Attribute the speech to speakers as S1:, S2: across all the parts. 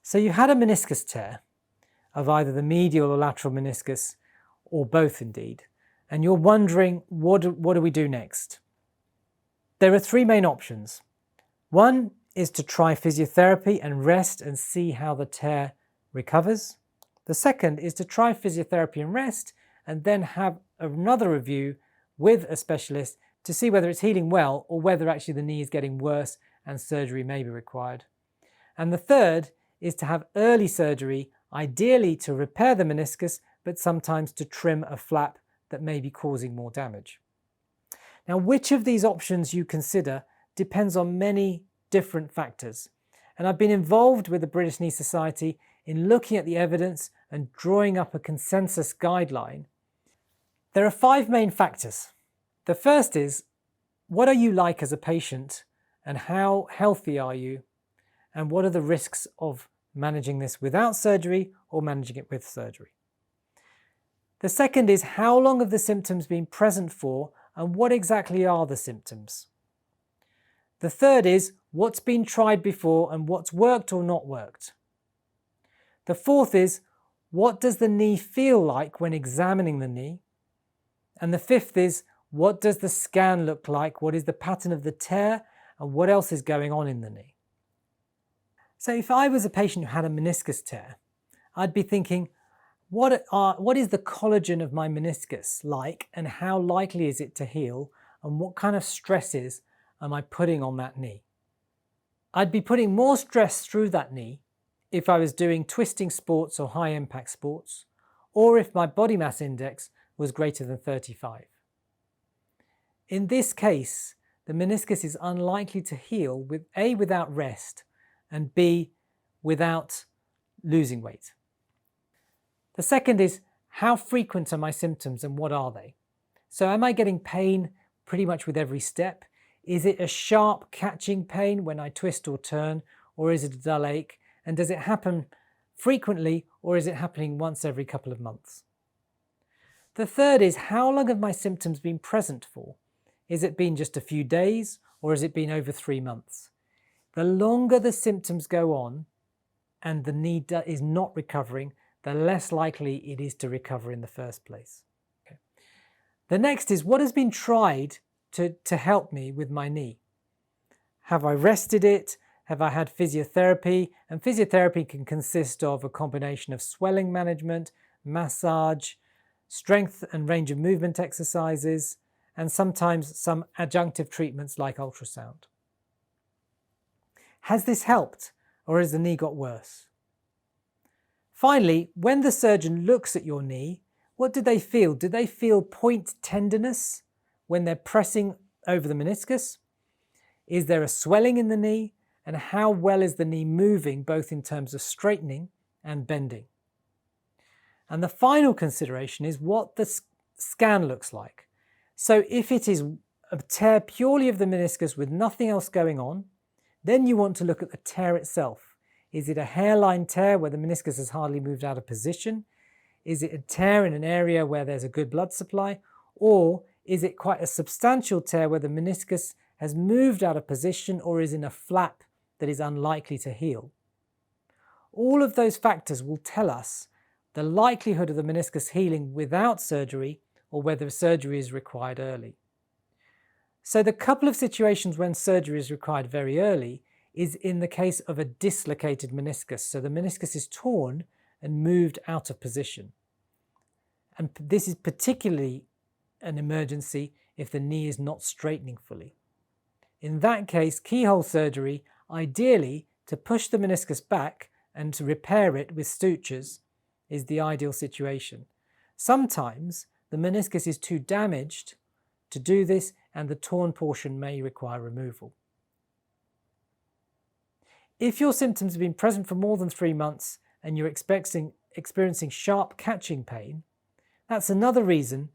S1: So you had a meniscus tear of either the medial or lateral meniscus, or both indeed, and you're wondering, what do we do next? There are three main options. One is to try physiotherapy and rest and see how the tear recovers. The second is to try physiotherapy and rest and then have another review with a specialist to see whether it's healing well or whether actually the knee is getting worse and surgery may be required. And the third is to have early surgery, ideally to repair the meniscus, but sometimes to trim a flap that may be causing more damage. Now, which of these options you consider depends on many different factors. And I've been involved with the British Knee Society in looking at the evidence and drawing up a consensus guideline. There are 5 main factors. The first is, what are you like as a patient and how healthy are you? And what are the risks of managing this without surgery or managing it with surgery? The second is, how long have the symptoms been present for and what exactly are the symptoms? The third is, what's been tried before and what's worked or not worked? The fourth is, what does the knee feel like when examining the knee? And the fifth is, what does the scan look like? What is the pattern of the tear and what else is going on in the knee? So if I was a patient who had a meniscus tear, I'd be thinking, what is the collagen of my meniscus like and how likely is it to heal and what kind of stresses am I putting on that knee? I'd be putting more stress through that knee if I was doing twisting sports or high impact sports, or if my body mass index was greater than 35. In this case, the meniscus is unlikely to heal with A, without rest, and B, without losing weight. The second is, how frequent are my symptoms and what are they? So am I getting pain pretty much with every step? Is it a sharp catching pain when I twist or turn, or is it a dull ache? And does it happen frequently, or is it happening once every couple of months? The third is, how long have my symptoms been present for? Is it been just a few days, or has it been over 3 months? The longer the symptoms go on and the knee is not recovering, the less likely it is to recover in the first place. Okay. The next is, what has been tried to help me with my knee? Have I rested it? Have I had physiotherapy? And physiotherapy can consist of a combination of swelling management, massage, strength and range of movement exercises, and sometimes some adjunctive treatments like ultrasound. Has this helped, or has the knee got worse? Finally, when the surgeon looks at your knee, what do they feel? Do they feel point tenderness when they're pressing over the meniscus? Is there a swelling in the knee? And how well is the knee moving, both in terms of straightening and bending? And the final consideration is what the scan looks like. So if it is a tear purely of the meniscus with nothing else going on, then you want to look at the tear itself. Is it a hairline tear where the meniscus has hardly moved out of position? Is it a tear in an area where there's a good blood supply? Or is it quite a substantial tear where the meniscus has moved out of position or is in a flap that is unlikely to heal? All of those factors will tell us the likelihood of the meniscus healing without surgery or whether surgery is required early. So the couple of situations when surgery is required very early is in the case of a dislocated meniscus. So the meniscus is torn and moved out of position. And this is particularly an emergency if the knee is not straightening fully. In that case, keyhole surgery, ideally to push the meniscus back and to repair it with sutures, is the ideal situation. Sometimes the meniscus is too damaged to do this and the torn portion may require removal. If your symptoms have been present for more than 3 months and you're experiencing sharp catching pain, that's another reason,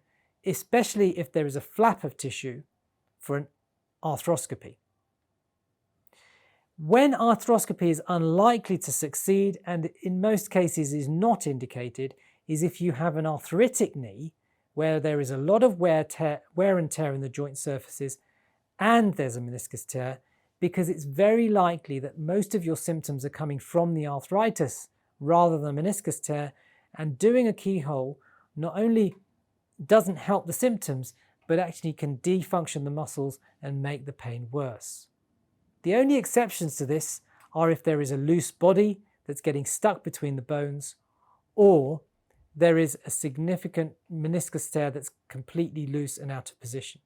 S1: especially if there is a flap of tissue, for an arthroscopy. When arthroscopy is unlikely to succeed and in most cases is not indicated, is if you have an arthritic knee where there is a lot of wear and tear in the joint surfaces and there's a meniscus tear, because it's very likely that most of your symptoms are coming from the arthritis rather than meniscus tear, and doing a keyhole not only doesn't help the symptoms, but actually can defunction the muscles and make the pain worse. The only exceptions to this are if there is a loose body that's getting stuck between the bones, or there is a significant meniscus tear that's completely loose and out of position.